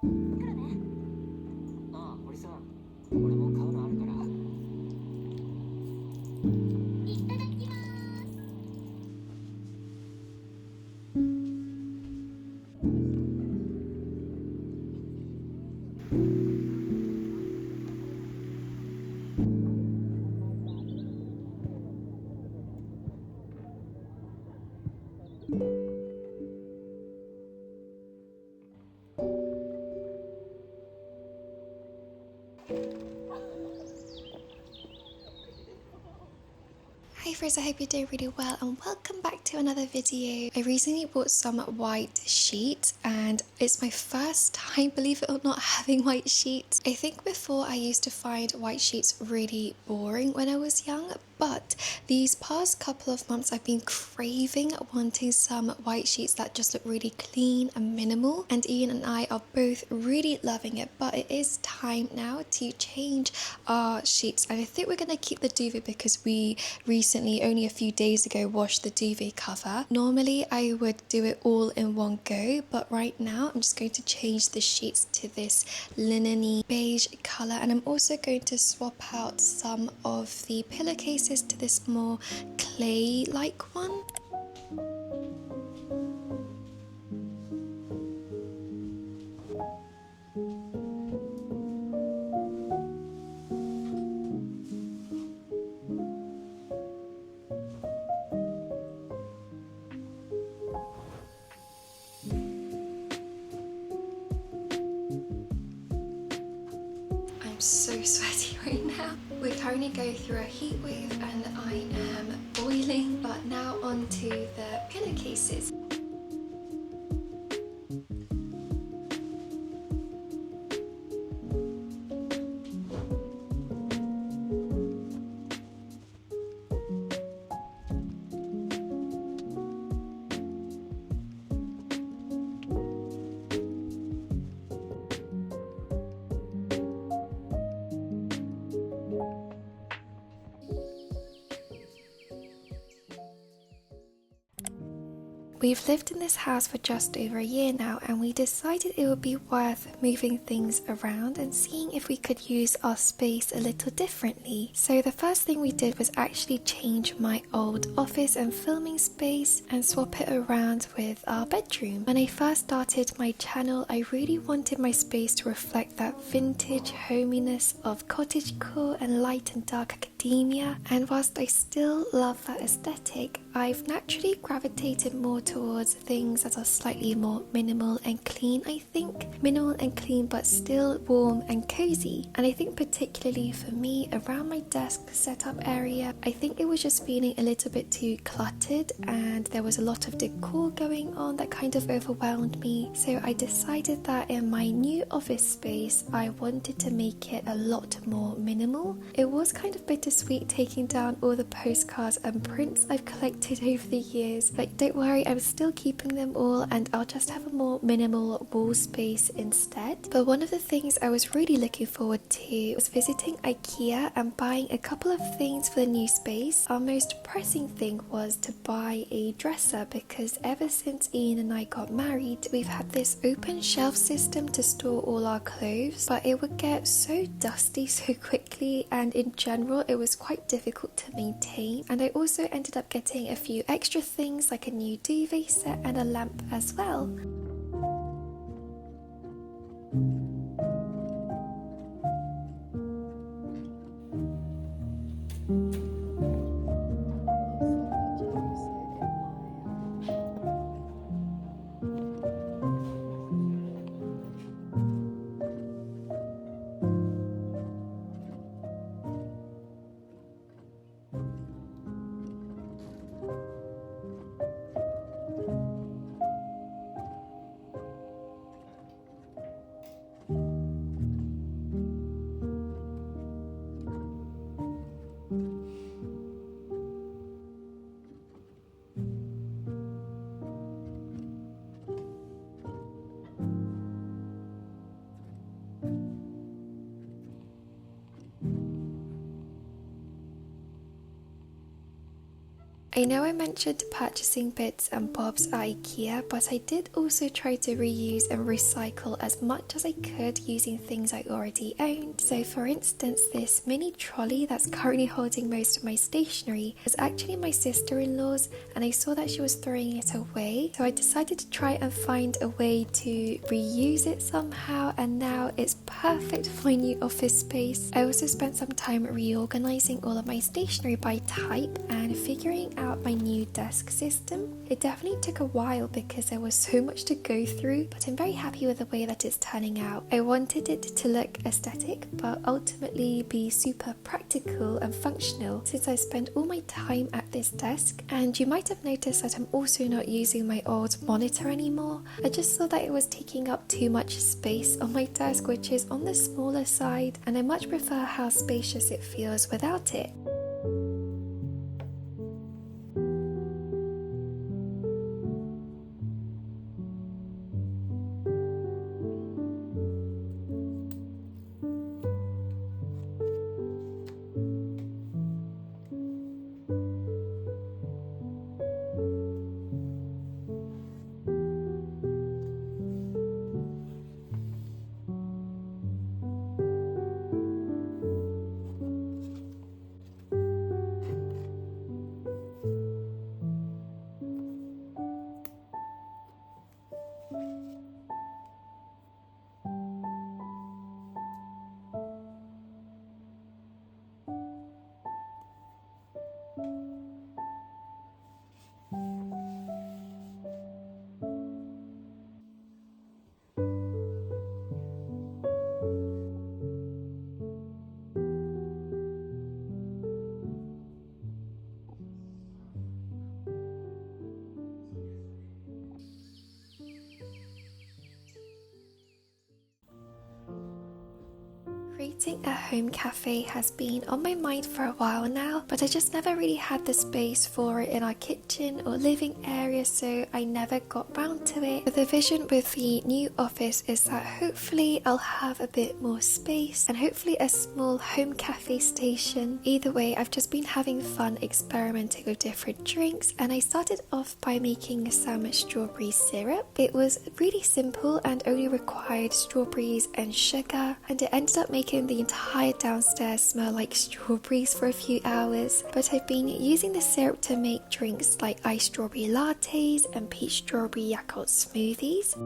Hi friends, I hope you're doing really well and welcome back to another video. I recently bought some white sheets and it's my first time, believe it or not, having white sheets. I think before I used to find white sheets really boring when I was young, but these past couple of months I've been craving wanting some white sheets that just look really clean and minimal, and Ian and I are both really loving it. But it is time now to change our sheets, and I think we're going to keep the duvet because we recently, only a few days ago, washed the duvet cover. Normally I would do it all in one go, but right now I'm just going to change the sheets to this linen-y beige colour, and I'm also going to swap out some of the pillowcases to this more clay-like one. I'm so sweaty right now. We're currently going through a heat wave and I am boiling, but now onto the pillowcases. We've lived in this house for just over a year now, and we decided it would be worth moving things around and seeing if we could use our space a little differently. So the first thing we did was actually change my old office and filming space and swap it around with our bedroom. When I first started my channel, I really wanted my space to reflect that vintage hominess of cottagecore and light and dark academia, and whilst I still love that aesthetic, I've naturally gravitated more towards things that are slightly more minimal and clean. I think minimal and clean but still warm and cozy. And I think particularly for me, around my desk setup area, I think it was just feeling a little bit too cluttered and there was a lot of decor going on that kind of overwhelmed me. So I decided that in my new office space I wanted to make it a lot more minimal. It was kind of bittersweet taking down all the postcards and prints I've collected over the years, but don't worry, I'm still keeping them all and I'll just have a more minimal wall space instead. But one of the things I was really looking forward to was visiting IKEA and buying a couple of things for the new space. Our most pressing thing was to buy a dresser because ever since Ian and I got married, we've had this open shelf system to store all our clothes, but it would get so dusty so quickly, and in general it was quite difficult to maintain. And I also ended up getting a few extra things like a new duvet set and a lamp as well. I know I mentioned purchasing bits and bobs at IKEA, but I did also try to reuse and recycle as much as I could using things I already owned. So for instance, this mini trolley that's currently holding most of my stationery was actually my sister-in-law's, and I saw that she was throwing it away. So I decided to try and find a way to reuse it somehow, and now it's perfect for my new office space. I also spent some time reorganizing all of my stationery by type and figuring out my new desk system. It definitely took a while because there was so much to go through, but I'm very happy with the way that it's turning out. I wanted it to look aesthetic, but ultimately be super practical and functional since I spend all my time at this desk. And you might have noticed that I'm also not using my old monitor anymore. I just saw that it was taking up too much space on my desk, which is on the smaller side, and I much prefer how spacious it feels without it. Creating a home cafe has been on my mind for a while now, but I just never really had the space for it in our kitchen or living area, so I never got round to it. But the vision with the new office is that hopefully I'll have a bit more space and hopefully a small home cafe station. Either way, I've just been having fun experimenting with different drinks, and I started off by making some strawberry syrup. It was really simple and only required strawberries and sugar, and it ended up making the entire downstairs smell like strawberries for a few hours. But I've been using the syrup to make drinks like iced strawberry lattes and peach strawberry Yakult smoothies.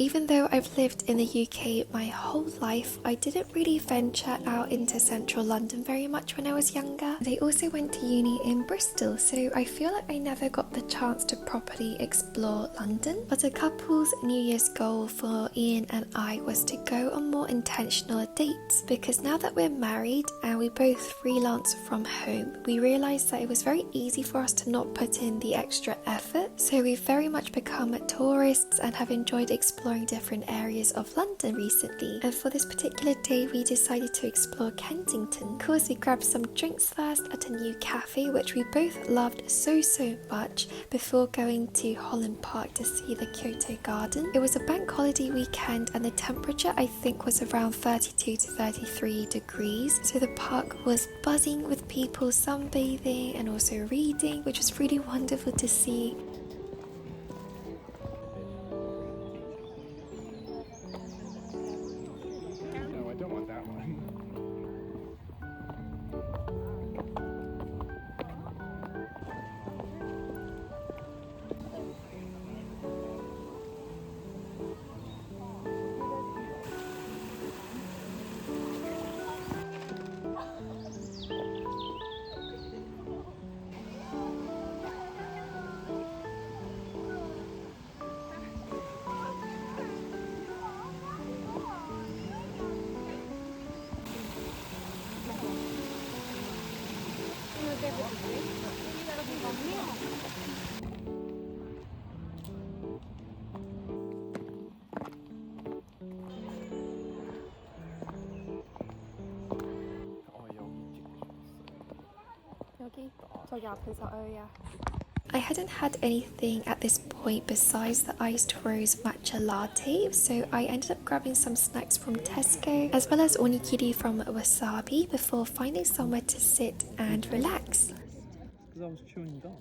Even though I've lived in the UK my whole life, I didn't really venture out into central London very much when I was younger. And I also went to uni in Bristol, so I feel like I never got the chance to properly explore London. But a couple's New Year's goal for Ian and I was to go on more intentional dates, because now that we're married and we both freelance from home, we realised that it was very easy for us to not put in the extra effort. So we've very much become tourists and have enjoyed exploring exploring different areas of London recently, and for this particular day we decided to explore Kensington. Of course, we grabbed some drinks first at a new cafe which we both loved so much before going to Holland Park to see the Kyoto Garden. It was a bank holiday weekend and the temperature I think was around 32 to 33 degrees, so the park was buzzing with people sunbathing and also reading, which was really wonderful to see. No, I don't want that one. I hadn't had anything at this point besides the iced rose matcha latte, so I ended up grabbing some snacks from Tesco as well as onigiri from Wasabi before finding somewhere to sit and relax. Because I was chewing gum.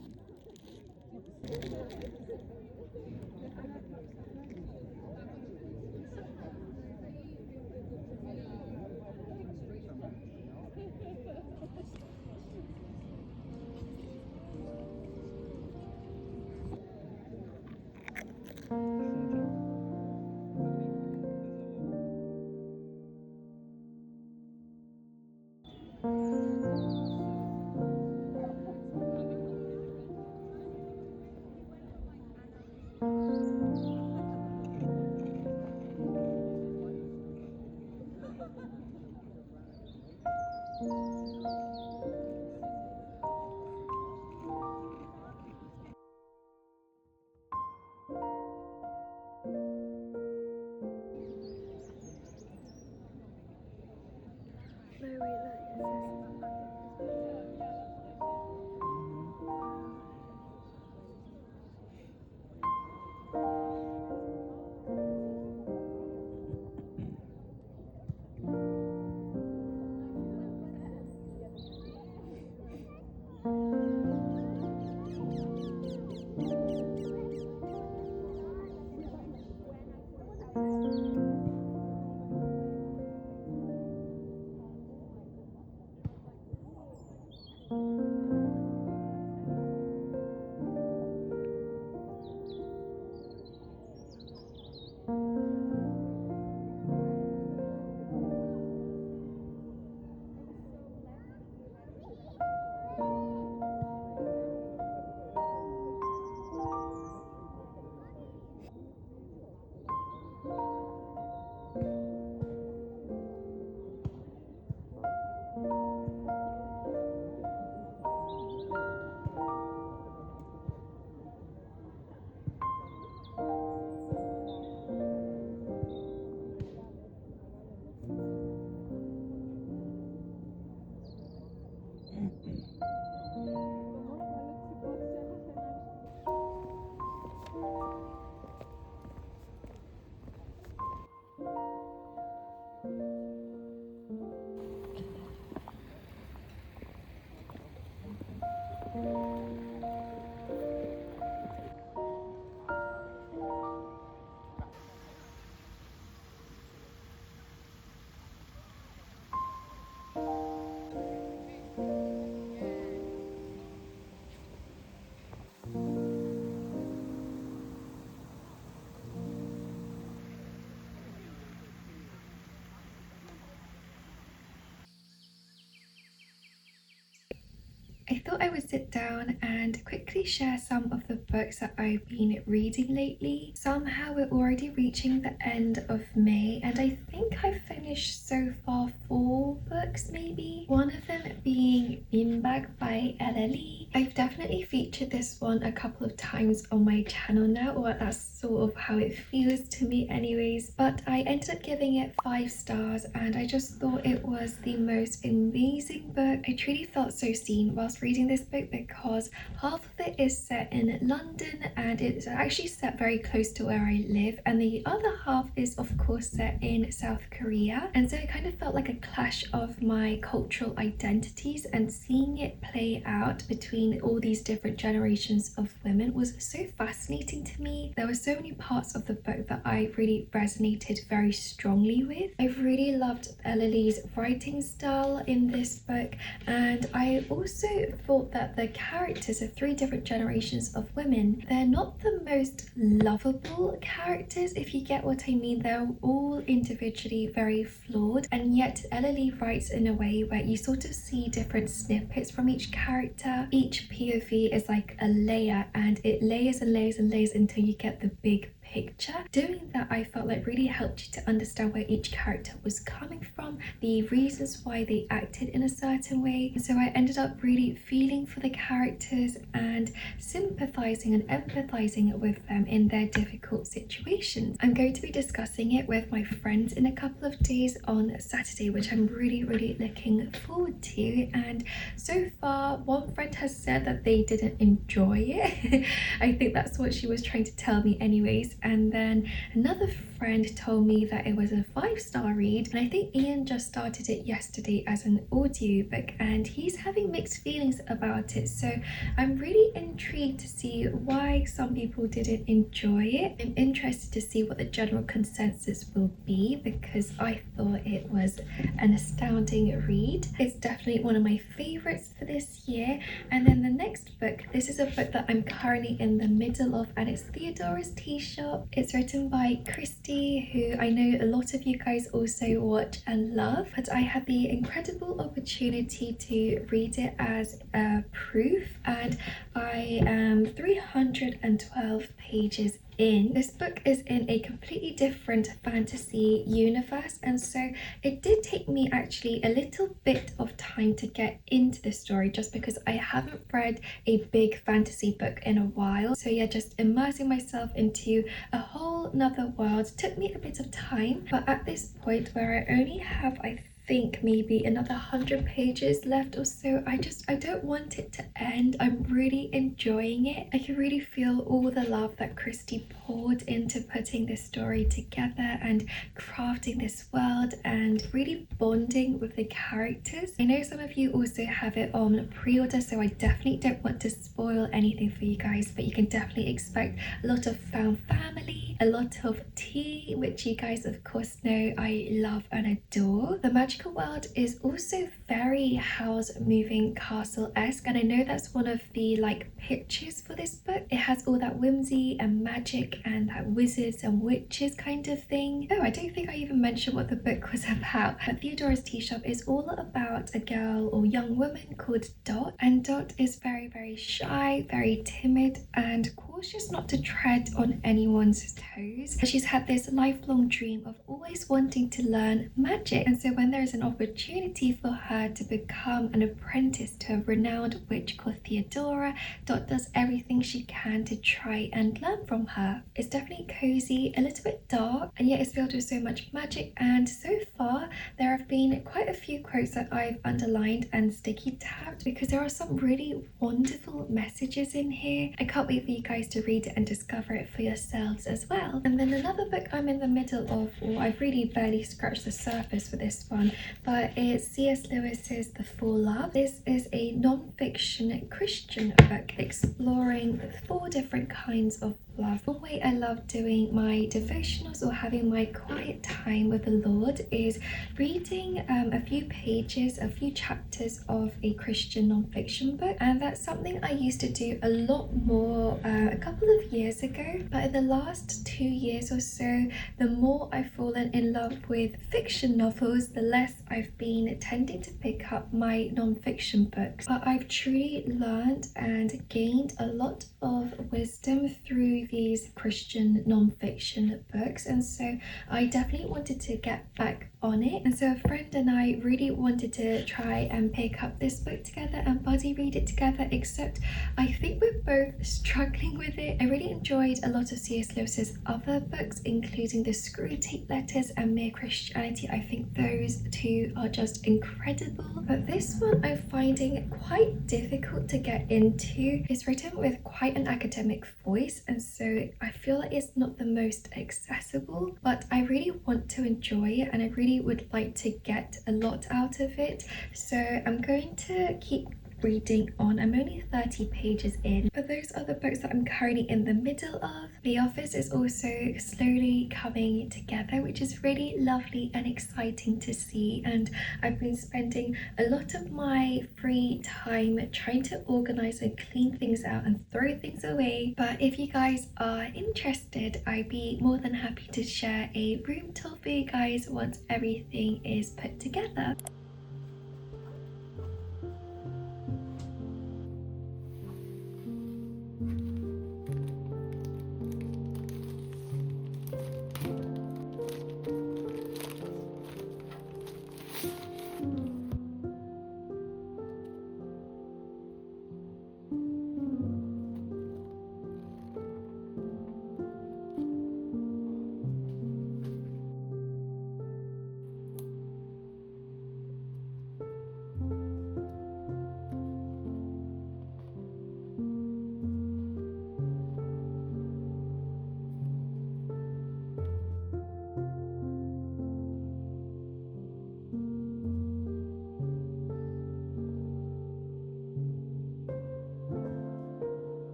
I thought I would sit down and quickly share some of the books that I've been reading lately. Somehow we're already reaching the end of May, and I think I've finished so far 4 books maybe. One of them being Beanbag by LLE. I've definitely featured this one a couple of times on my channel now, or that's sort of how it feels to me anyways, but I ended up giving it 5 stars and I just thought it was the most amazing book. I truly felt so seen whilst reading this book because half of it is set in London and it's actually set very close to where I live, and the other half is of course set in South Korea, and so it kind of felt like a clash of my cultural identities, and seeing it play out between all these different generations of women was so fascinating to me. There were so many parts of the book that I really resonated very strongly with. I really loved LLE's writing style in this book, and I also thought that the characters of 3 different generations of women, they're not the most lovable characters, if you get what I mean. They're all individually very flawed, and yet LLE writes in a way where you sort of see different snippets from each character. Each POV is like a layer, and it layers and layers and layers until you get the big picture. Doing that, I felt like really helped you to understand where each character was coming from, the reasons why they acted in a certain way. So I ended up really feeling for the characters and sympathizing and empathizing with them in their difficult situations. I'm going to be discussing it with my friends in a couple of days on Saturday, which I'm really looking forward to. And so far, one friend has said that they didn't enjoy it. I think that's what she was trying to tell me anyways. And then another friend told me that it was a 5-star read, and I think Ian just started it yesterday as an audiobook and he's having mixed feelings about it, so I'm really intrigued to see why some people didn't enjoy it. I'm interested to see what the general consensus will be because I thought it was an astounding read. It's definitely one of my favorites for this year. And then the next book, this is a book that I'm currently in the middle of, and it's Theodora's Tea Shop. It's written by Christy, who I know a lot of you guys also watch and love, but I had the incredible opportunity to read it as a proof, and I am 312 pages in. This book is in a completely different fantasy universe, and so it did take me actually a little bit of time to get into the story just because I haven't read a big fantasy book in a while. So yeah, just immersing myself into a whole nother world took me a bit of time, but at this point where I only have, I think maybe another 100 pages left or so, I don't want it to end. I'm really enjoying it. I can really feel all the love that Christy poured into putting this story together and crafting this world and really bonding with the characters. I know some of you also have it on pre-order, so I definitely don't want to spoil anything for you guys, but you can definitely expect a lot of found family, a lot of tea, which you guys of course know I love and adore. The magical world is also very Howl's Moving Castle-esque, and I know that's one of the pitches for this book. It has all that whimsy and magic and that wizards and witches kind of thing. Oh, I don't think I even mentioned what the book was about, but Theodora's Tea Shop is all about a girl or young woman called Dot, and Dot is very shy, very timid and cautious not to tread on anyone's toes. She's had this lifelong dream of always wanting to learn magic, and so when there is an opportunity for her to become an apprentice to a renowned witch called Theodora, Dot does everything she can to try and learn from her. It's definitely cozy, a little bit dark, and yet it's filled with so much magic, and so far there have been quite a few quotes that I've underlined and sticky tabbed because there are some really wonderful messages in here. I can't wait for you guys to read it and discover it for yourselves as well. And then another book I'm in the middle of, or I've really barely scratched the surface for this one, but it's C.S. Lewis's The Full Love. This is a non-fiction Christian book exploring 4 different kinds of love. One way I love doing my devotionals or having my quiet time with the Lord is reading a few pages, a few chapters of a Christian non-fiction book, and that's something I used to do a lot more a a couple of years ago, but in the last 2 years or so, the more I've fallen in love with fiction novels, the less I've been tending to pick up my non-fiction books. But I've truly learned and gained a lot of wisdom through these Christian non-fiction books, and so I definitely wanted to get back on it. And so a friend and I really wanted to try and pick up this book together and buddy read it together, except I think we're both struggling with it. I really enjoyed a lot of C.S. Lewis's other books, including the Screwtape Letters and Mere Christianity. I think those two are just incredible, but this one I'm finding quite difficult to get into. It's written with quite an academic voice, and so I feel like it's not the most accessible, but I really want to enjoy it and I really would like to get a lot out of it, so I'm going to keep reading on. I'm only 30 pages in, but those are the books that I'm currently in the middle of. The Office is also slowly coming together, which is really lovely and exciting to see, and I've been spending a lot of my free time trying to organize and clean things out and throw things away. But if you guys are interested, I'd be more than happy to share a room tour for you guys once everything is put together.